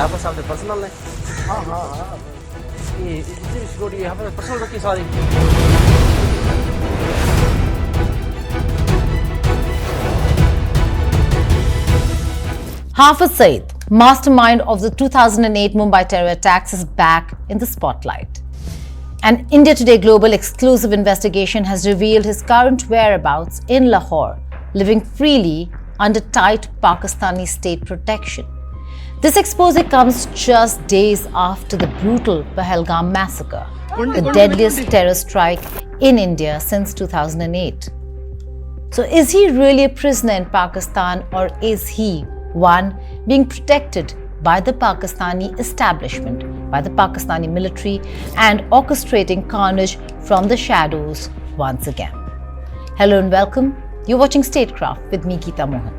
आपस साहब दे पर्सनल ने? हाँ हाँ हाँ ये सिक्योरिटी यहाँ पर पर्सनल रखी सारी? Hafiz Saeed, mastermind of the 2008 Mumbai terror attacks, is back in the spotlight. An India Today Global exclusive investigation has revealed his current whereabouts in Lahore, living freely under tight Pakistani state protection. This expose comes just days after the brutal Pahelgam massacre, the deadliest terror strike in India since 2008. So is he really a prisoner in Pakistan, or is he one being protected by the Pakistani establishment, by the Pakistani military, and orchestrating carnage from the shadows once again? Hello and welcome. You're watching Statecraft with me, Geeta Mohan.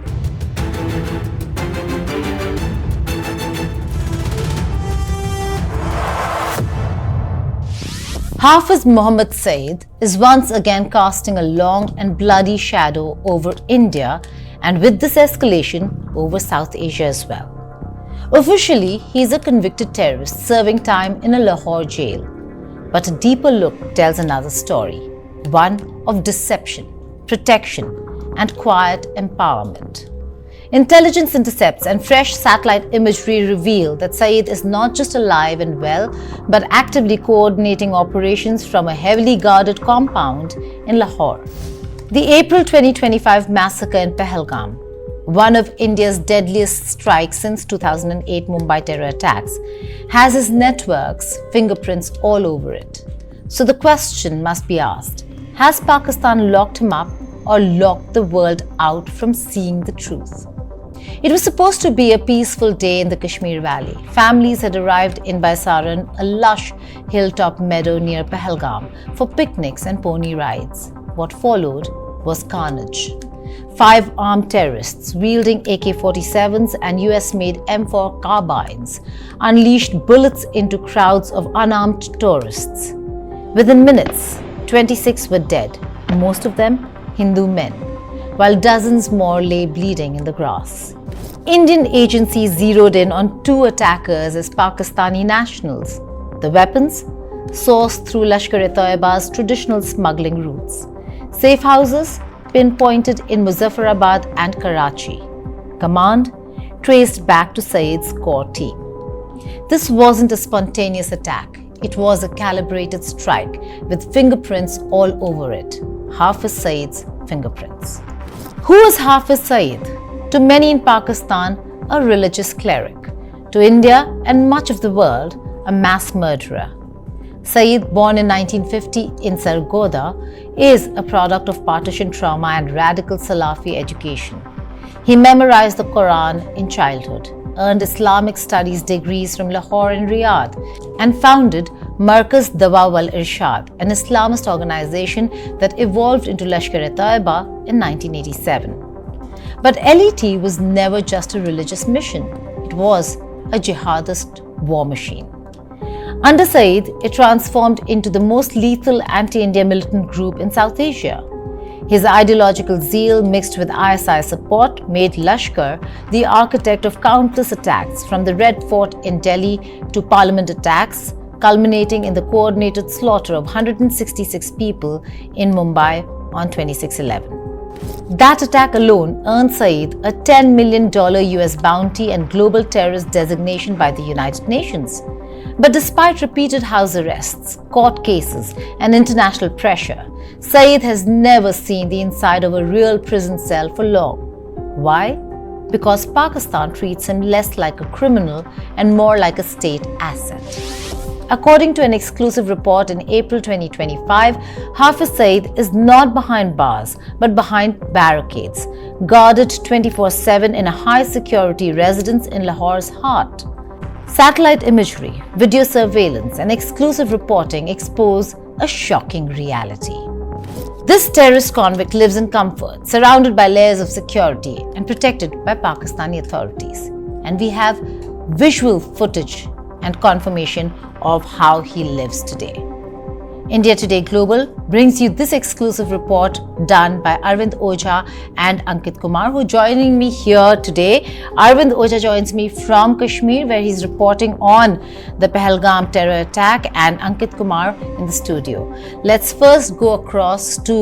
Hafiz Muhammad Saeed is once again casting a long and bloody shadow over India, and with this escalation over South Asia as well. Officially, he is a convicted terrorist serving time in a Lahore jail. But a deeper look tells another story, one of deception, protection, and quiet empowerment. Intelligence intercepts and fresh satellite imagery reveal that Saeed is not just alive and well, but actively coordinating operations from a heavily guarded compound in Lahore. The April 2025 massacre in Pahelgam, one of India's deadliest strikes since 2008 Mumbai terror attacks, has his network's fingerprints all over it. So the question must be asked, has Pakistan locked him up or locked the world out from seeing the truth? It was supposed to be a peaceful day in the Kashmir Valley. Families had arrived in Baisaran, a lush hilltop meadow near Pahelgam, for picnics and pony rides. What followed was carnage. 5 armed terrorists wielding AK-47s and US-made M4 carbines unleashed bullets into crowds of unarmed tourists. Within minutes, 26 were dead, most of them Hindu men, while dozens more lay bleeding in the grass. Indian agencies zeroed in on 2 attackers as Pakistani nationals. The weapons sourced through Lashkar-e-Taiba's traditional smuggling routes. Safe houses pinpointed in Muzaffarabad and Karachi. Command traced back to Saeed's core team. This wasn't a spontaneous attack. It was a calibrated strike with fingerprints all over it. Hafiz Saeed's fingerprints. Who is Hafiz Saeed? To many in Pakistan, a religious cleric. To India and much of the world, a mass murderer. Saeed, born in 1950 in Sargodha, is a product of partition trauma and radical Salafi education. He memorized the Quran in childhood, earned Islamic studies degrees from Lahore and Riyadh, and founded Markaz Dawa wal Irshad, an Islamist organization that evolved into Lashkar-e-Taiba in 1987. But LET was never just a religious mission. It was a jihadist war machine. Under Saeed, it transformed into the most lethal anti-India militant group in South Asia. His ideological zeal mixed with ISI support made Lashkar the architect of countless attacks, from the Red Fort in Delhi to parliament attacks, culminating in the coordinated slaughter of 166 people in Mumbai on 26/11. That attack alone earned Saeed a $10 million US bounty and global terrorist designation by the United Nations. But despite repeated house arrests, court cases, and international pressure, Saeed has never seen the inside of a real prison cell for long. Why? Because Pakistan treats him less like a criminal and more like a state asset. According to an exclusive report in April 2025, Hafiz Saeed is not behind bars but behind barricades, guarded 24/7 in a high-security residence in Lahore's heart. Satellite imagery, video surveillance, and exclusive reporting expose a shocking reality. This terrorist convict lives in comfort, surrounded by layers of security and protected by Pakistani authorities. And we have visual footage and confirmation of how he lives today. India Today Global brings you this exclusive report done by Arvind Ojha and Ankit Kumar, who are joining me here today. Arvind Ojha joins me from Kashmir, where he's reporting on the Pahalgam terror attack, and Ankit Kumar in the studio. Let's first go across to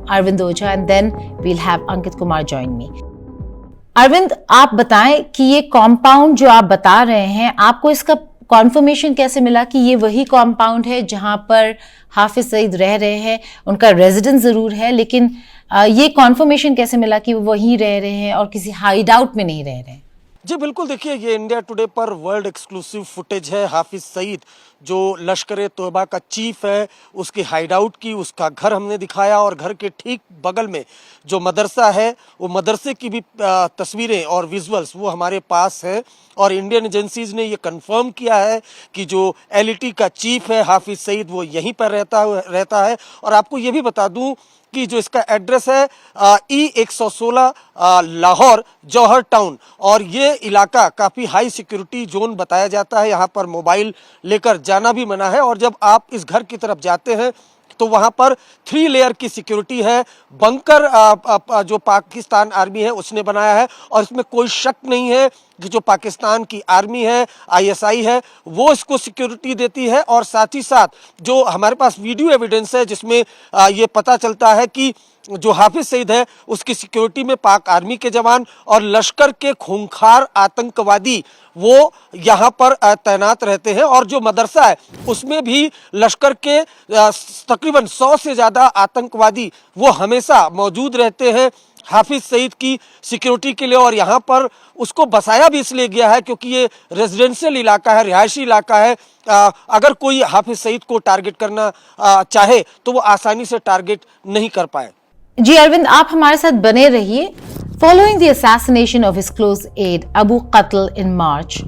Arvind Ojha and then we'll have Ankit Kumar join me. Arvind, आप बताएं कि ये compound जो आप बता रहे हैं, आपको इसका कॉन्फर्मेशन कैसे मिला कि ये वही कॉम्पाउंड है जहां पर हाफिज सईद रह रहे हैं? उनका रेजिडेंस जरूर है, लेकिन ये कॉन्फर्मेशन कैसे मिला कि वो वहीं रह रहे हैं और किसी हाइड आउट में नहीं रह रहे हैं? जी बिल्कुल, देखिए ये इंडिया टुडे पर वर्ल्ड एक्सक्लूसिव फुटेज है। हाफिज सईद जो लश्कर-ए-तोयबा का चीफ है, उसकी हाइड आउट की, उसका घर हमने दिखाया और घर के ठीक बगल में जो मदरसा है वो मदरसे की भी तस्वीरें और विजुअल्स वो हमारे पास है। और इंडियन एजेंसीज ने ये कंफर्म किया है कि जो एलईटी का चीफ है हाफिज सईद वो यहीं पर रहता है। और आपको ये भी बता दूं कि जो इसका एड्रेस है E116 लाहौर जौहर टाउन, और ये इलाका काफ़ी हाई सिक्योरिटी जोन बताया जाता है। यहाँ पर मोबाइल लेकर जाना भी मना है, और जब आप इस घर की तरफ जाते हैं तो वहाँ पर 3 लेयर की सिक्योरिटी है। बंकर जो पाकिस्तान आर्मी है उसने बनाया है, और इसमें कोई शक नहीं है कि जो पाकिस्तान की आर्मी है, ISI है, वो इसको सिक्योरिटी देती है। और साथ ही साथ जो हमारे पास वीडियो एविडेंस है जिसमें ये पता चलता है कि जो हाफिज सईद है उसकी सिक्योरिटी में पाक आर्मी के जवान और लश्कर के खूंखार आतंकवादी वो यहाँ पर तैनात रहते हैं। और जो मदरसा है उसमें भी लश्कर के तकरीबन 100 से ज़्यादा आतंकवादी वो हमेशा मौजूद रहते हैं हाफिज सईद की सिक्योरिटी के लिए। और यहाँ पर उसको बसाया भी इसलिए गया है क्योंकि ये रेजिडेंशियल इलाका है, रिहायशी इलाका है। अगर कोई हाफिज सईद को टारगेट करना चाहे तो वो आसानी से टारगेट नहीं कर पाए। जी अरविंद, आप हमारे साथ बने रहिए। Following the assassination of his close aide Abu Qatl in March,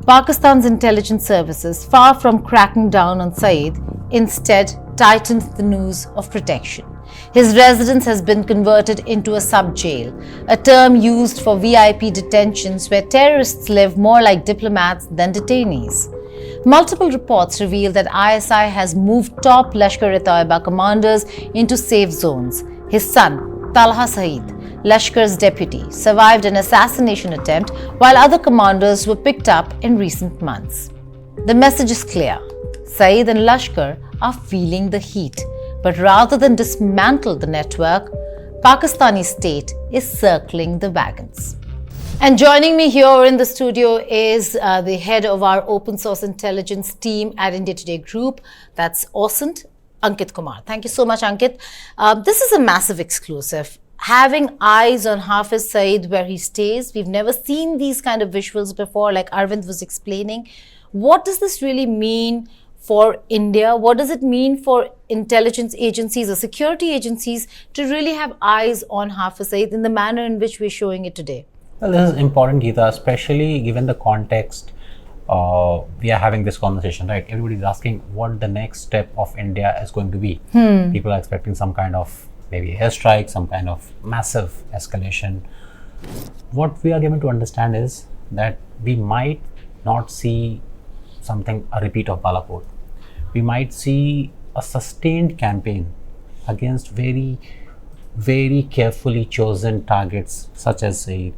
Pakistan's intelligence services, far from cracking down on Saeed, instead tightened the noose of protection. His residence has been converted into a sub-jail, a term used for VIP detentions where terrorists live more like diplomats than detainees. Multiple reports reveal that ISI has moved top Lashkar-e-Taiba commanders into safe zones. His son, Talha Saeed, Lashkar's deputy, survived an assassination attempt while other commanders were picked up in recent months. The message is clear. Saeed and Lashkar are feeling the heat, but rather than dismantle the network, Pakistani state is circling the wagons. And joining me here in the studio is the head of our open source intelligence team at India Today Group, that's OSINT, Ankit Kumar. Thank you so much, Ankit. This is a massive exclusive. Having eyes on Hafiz Saeed where he stays, we've never seen these kind of visuals before, like Arvind was explaining. What does this really mean for India? What does it mean for intelligence agencies or security agencies to really have eyes on Hafiz Saeed in the manner in which we're showing it today? Well, this is important, Geeta, especially given the context we are having this conversation, right? Everybody's asking what the next step of India is going to be. People are expecting some kind of maybe airstrike, some kind of massive escalation. What we are given to understand is that we might not see a repeat of Balapur. We might see a sustained campaign against very, very carefully chosen targets, such as say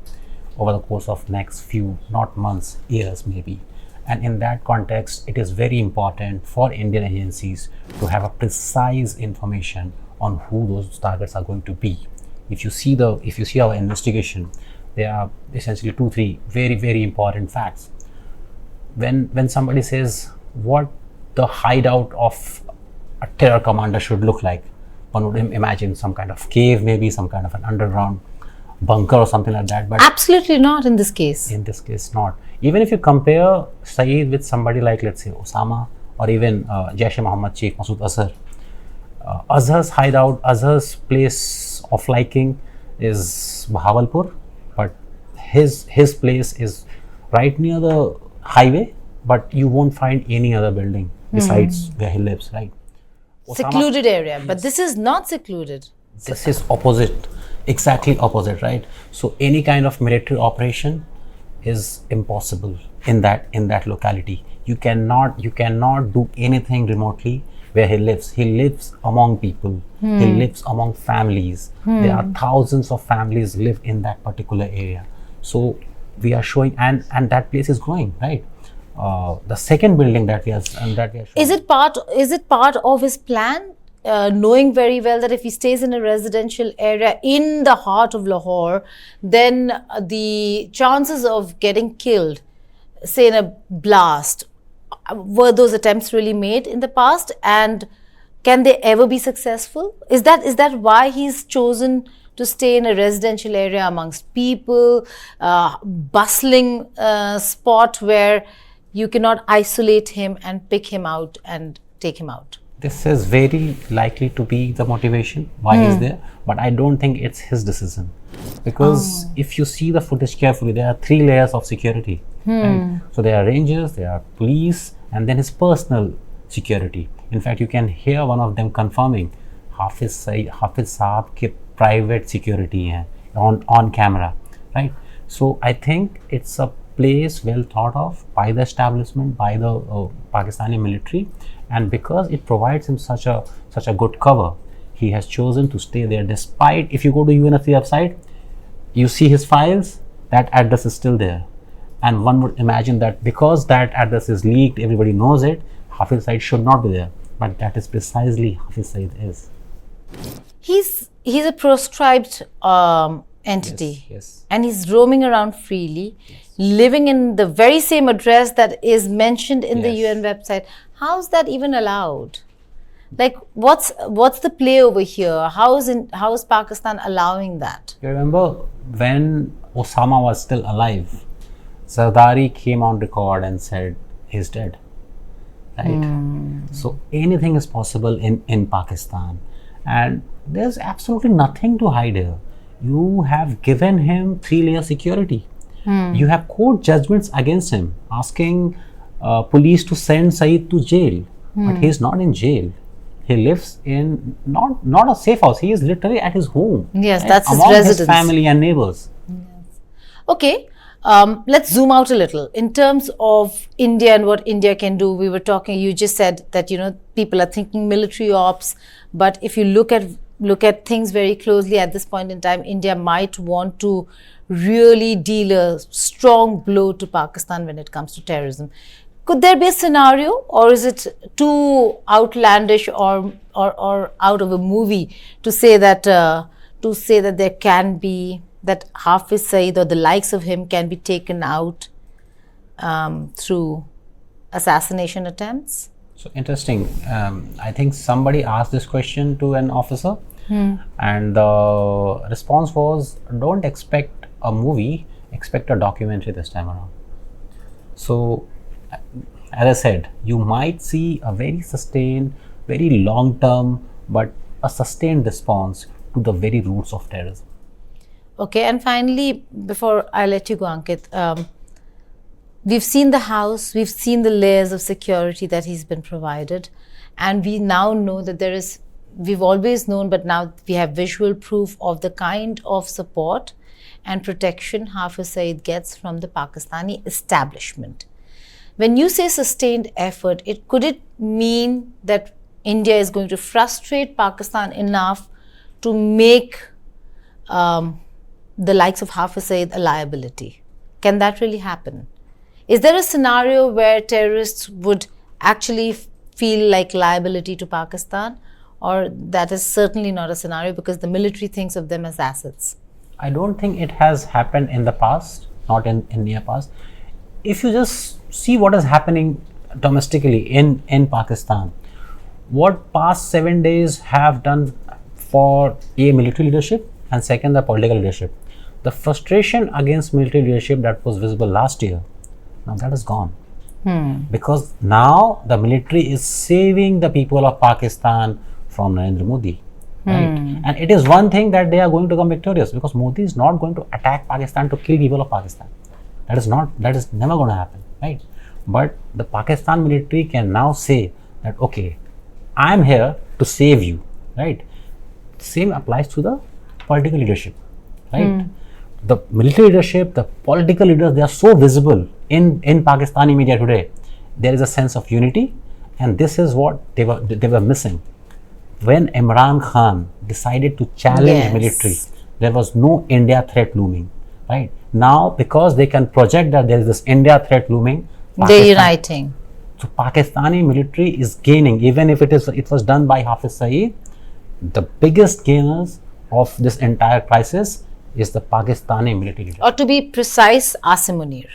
over the course of next few, not months, years maybe. And in that context, it is very important for Indian agencies to have a precise information on who those targets are going to be. If you see our investigation, there are essentially 2-3 very, very important facts. When somebody says what the hideout of a terror commander should look like, one would imagine some kind of cave, maybe some kind of an underground bunker or something like that. But absolutely not in this case. In this case, not. Even if you compare Saeed with somebody like, let's say, Osama, or even Jaish-e-Mohammed chief Masood Azhar, Azhar's hideout, Azhar's place of liking is Bahawalpur, but his place is right near the highway, but you won't find any other building besides where he lives, right? Secluded area, but this is not secluded. This is opposite, exactly opposite, right? So any kind of military operation is impossible in that locality. You cannot do anything remotely where he lives. He lives among people. He lives among families. There are thousands of families live in that particular area. So we are showing, and that place is growing, right? The second building that we are showing. Is it part of his plan? Knowing very well that if he stays in a residential area in the heart of Lahore, then the chances of getting killed, say in a blast, were those attempts really made in the past, and can they ever be successful? Is that why he's chosen to stay in a residential area amongst people, bustling spot where you cannot isolate him and pick him out and take him out? This is very likely to be the motivation why he's there, but I don't think it's his decision, because if you see the footage carefully, there are 3 layers of security. Right? So there are rangers, there are police, and then his personal security. In fact, you can hear one of them confirming Hafiz Saab ke private security hai on camera, right? So I think it's a place well thought of by the establishment, by the Pakistani military, and because it provides him such a good cover, he has chosen to stay there. Despite, if you go to UNSC website, you see his files, that address is still there, and one would imagine that because that address is leaked, everybody knows it, Hafiz Saeed should not be there, but that is precisely Hafiz Saeed is. He's a proscribed entity, Yes. and he's roaming around freely, living in the very same address that is mentioned in the Yes. UN website. How's that even allowed? Like, what's the play over here? How is Pakistan allowing that? You remember when Osama was still alive, Zardari came on record and said he's dead, right? So anything is possible in Pakistan, and there's absolutely nothing to hide here. You have given him 3-layer security. You have court judgments against him, asking police to send Saeed to jail, but he's not in jail. He lives in not a safe house. He is literally at his home. Yes, right? that's his Among residence. his family and neighbors. Okay, let's zoom out a little. In terms of India and what India can do, we were talking, you just said that, people are thinking military ops, but if you look at things very closely at this point in time, India might want to really deal a strong blow to Pakistan when it comes to terrorism. Could there be a scenario, or is it too outlandish or out of a movie to say that there can be, that Hafiz Saeed or the likes of him can be taken out through assassination attempts? So interesting. I think somebody asked this question to an officer, and the response was, don't expect a movie, expect a documentary this time around. So as I said, you might see a very sustained, very long term, but a sustained response to the very roots of terrorism. Okay, and finally, before I let you go, Ankit, we've seen the house, we've seen the layers of security that he's been provided, and we now know that we've always known, but now we have visual proof of the kind of support and protection Hafiz Saeed gets from the Pakistani establishment. When you say sustained effort, could it mean that India is going to frustrate Pakistan enough to make the likes of Hafiz Saeed a liability? Can that really happen? Is there a scenario where terrorists would actually feel like liability to Pakistan, or that is certainly not a scenario because the military thinks of them as assets? I don't think it has happened in the past, not in near past. If you just see what is happening domestically in Pakistan, what past 7 days have done for military leadership, and second, the political leadership. The frustration against military leadership that was visible last year, now that is gone. Because now the military is saving the people of Pakistan from Narendra Modi. Right? And it is one thing that they are going to come victorious, because Modi is not going to attack Pakistan to kill people of Pakistan. That is never going to happen, right? But the Pakistan military can now say that, okay, I am here to save you, right? Same applies to the political leadership, right? The military leadership, the political leaders, they are so visible in Pakistani media today. There is a sense of unity, And this is what they were missing. When Imran Khan decided to challenge military, there was no India threat looming. Right now, because they can project that there is this India threat looming, they're uniting. So Pakistani military is gaining, even if it was done by Hafiz Saeed. The biggest gainers of this entire crisis is the Pakistani military leader. Or to be precise, Asim Munir.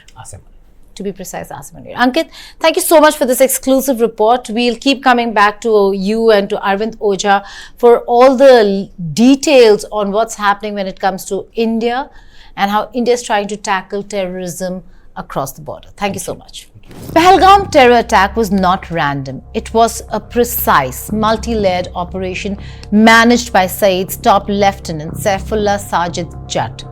To be precise, Asim Munir. Ankit, thank you so much for this exclusive report. We'll keep coming back to you and to Arvind Ojha for all the details on what's happening when it comes to India and how India is trying to tackle terrorism across the border. Thank you so much. Pahalgam terror attack was not random. It was a precise, multi-layered operation managed by Saeed's top lieutenant Saifullah Sajid Jatt.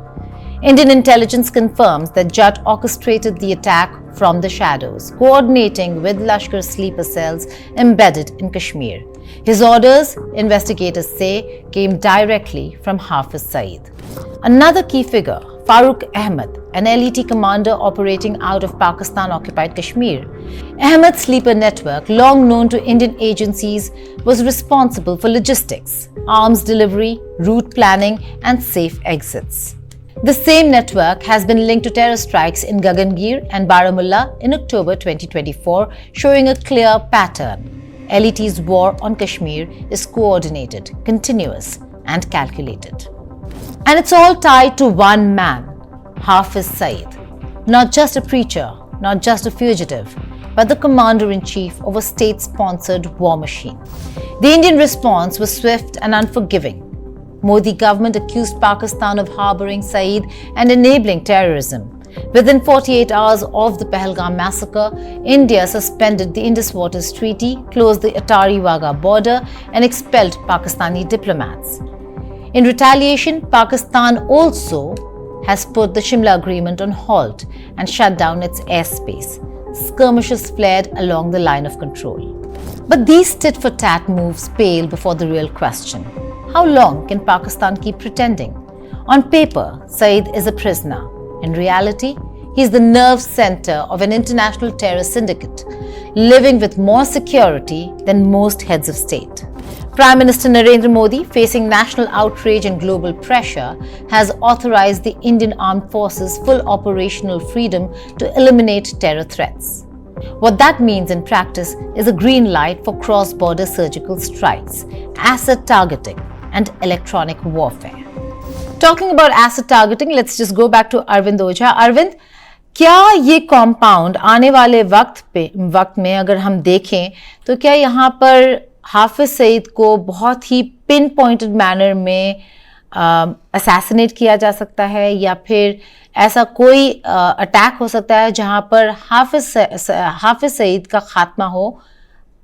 Indian intelligence confirms that Jatt orchestrated the attack from the shadows, coordinating with Lashkar sleeper cells embedded in Kashmir. His orders, investigators say, came directly from Hafiz Saeed. Another key figure, Farooq Ahmed, an LET commander operating out of Pakistan-occupied Kashmir. Ahmed's sleeper network, long known to Indian agencies, was responsible for logistics, arms delivery, route planning, and safe exits. The same network has been linked to terror strikes in Gagangir and Baramulla in October 2024, showing a clear pattern. LET's war on Kashmir is coordinated, continuous, and calculated. And it's all tied to one man, Hafiz Saeed. Not just a preacher, not just a fugitive, but the commander-in-chief of a state-sponsored war machine. The Indian response was swift and unforgiving. Modi government accused Pakistan of harboring Saeed and enabling terrorism. Within 48 hours of the Pahelgam massacre, India suspended the Indus Waters Treaty, closed the Atari-Wagah border, and expelled Pakistani diplomats. In retaliation, Pakistan also has put the Shimla Agreement on halt and shut down its airspace. Skirmishes flared along the line of control. But these tit-for-tat moves pale before the real question. How long can Pakistan keep pretending? On paper, Saeed is a prisoner. In reality, he is the nerve center of an international terror syndicate, living with more security than most heads of state. Prime Minister Narendra Modi, facing national outrage and global pressure, has authorized the Indian Armed Forces full operational freedom to eliminate terror threats. What that means in practice is a green light for cross-border surgical strikes, asset targeting, and electronic warfare. Talking about asset targeting, let's just go back to Arvind Ojha. Arvind, क्या ये compound आने वाले वक्त में अगर हम देखें तो क्या यहाँ पर हाफिज सईद को बहुत ही पिन पॉइंटेड मैनर में असैसिनेट किया जा सकता है या फिर ऐसा कोई अटैक हो सकता है जहां पर हाफिज सईद का खात्मा हो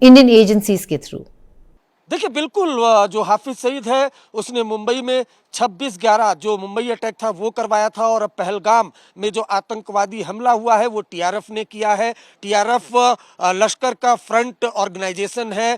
इंडियन एजेंसीज के थ्रू? देखिए, बिल्कुल जो हाफिज सईद है उसने मुंबई में 26/11 जो मुंबई अटैक था वो करवाया था और अब पहलगाम में जो आतंकवादी हमला हुआ है वो टीआरएफ ने किया है। टीआरएफ लश्कर का फ्रंट ऑर्गेनाइजेशन है,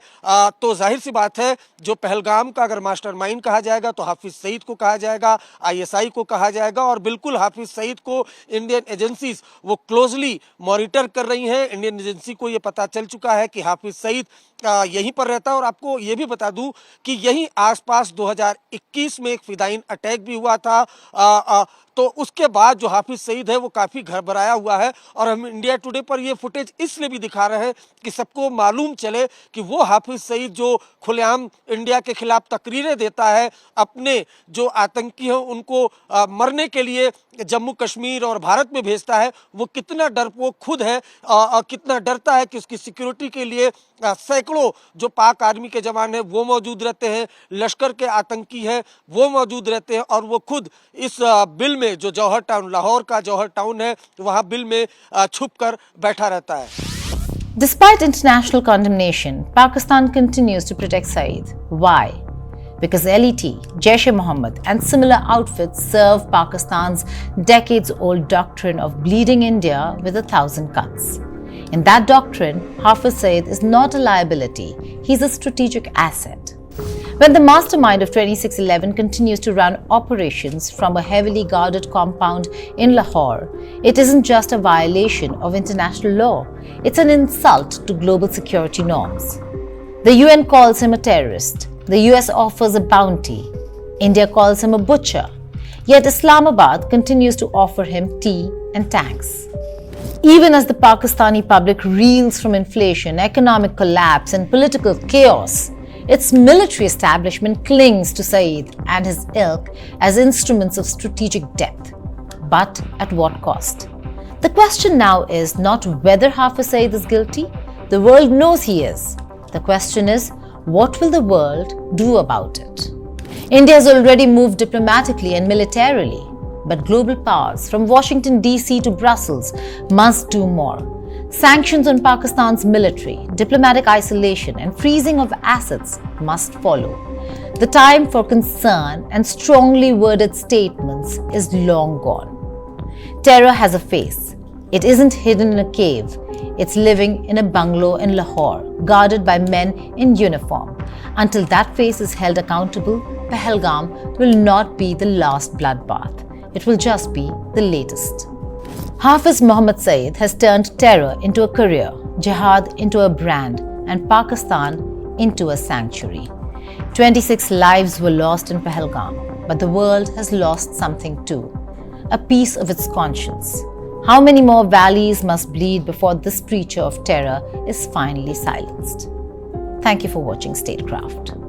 तो जाहिर सी बात है जो पहलगाम का अगर मास्टरमाइंड कहा जाएगा तो हाफिज सईद को कहा जाएगा, आईएसआई को कहा जाएगा और बिल्कुल हाफिज सईद को इंडियन एजेंसीज वो क्लोजली मॉनिटर कर रही हैं। इंडियन एजेंसी को ये पता चल चुका है कि हाफिज सईद यहीं पर रहता है और आपको ये भी बता दूं कि यहीं आसपास 2021 में एक फिदाइन अटैक भी हुआ था। तो उसके बाद जो हाफिज सईद है वो काफ़ी घबराया हुआ है और हम इंडिया टुडे पर ये फुटेज इसलिए भी दिखा रहे हैं कि सबको मालूम चले कि वो हाफिज सईद जो खुलेआम इंडिया के खिलाफ तकरीरें देता है, अपने जो आतंकी हैं उनको मरने के लिए जम्मू कश्मीर और भारत में भेजता है, वो कितना डरपोक खुद है, कितना डरता है कि उसकी सिक्योरिटी के लिए सैकड़ों जो पाक आर्मी के जवान हैं वो मौजूद रहते हैं, लश्कर के आतंकी हैं वो मौजूद रहते हैं और वो खुद इस बिल में जो जौहर टाउन, लाहौर का जौहर टाउन है, वहाँ बिल में छुप कर बैठा रहता है। Despite international condemnation, Pakistan continues to protect Saeed. Why? Because LET, Jaish-e-Mohammed and similar outfits serve Pakistan's decades-old doctrine of bleeding India with 1,000 cuts. In that doctrine, Hafiz Saeed is not a liability, he's a strategic asset. When the mastermind of 2611 continues to run operations from a heavily guarded compound in Lahore, it isn't just a violation of international law, it's an insult to global security norms. The UN calls him a terrorist, the US offers a bounty, India calls him a butcher, yet Islamabad continues to offer him tea and tanks. Even as the Pakistani public reels from inflation, economic collapse and political chaos, its military establishment clings to Saeed and his ilk as instruments of strategic depth. But at what cost? The question now is not whether Hafiz Saeed is guilty. The world knows he is. The question is, what will the world do about it? India has already moved diplomatically and militarily, but global powers from Washington DC to Brussels must do more. Sanctions on Pakistan's military, diplomatic isolation and freezing of assets must follow. The time for concern and strongly worded statements is long gone. Terror has a face. It isn't hidden in a cave. It's living in a bungalow in Lahore, guarded by men in uniform. Until that face is held accountable, Pahelgam will not be the last bloodbath. It will just be the latest. Hafiz Muhammad Saeed has turned terror into a career, jihad into a brand, and Pakistan into a sanctuary. 26 lives were lost in Pahelgam, but the world has lost something too, a piece of its conscience. How many more valleys must bleed before this preacher of terror is finally silenced? Thank you for watching Statecraft.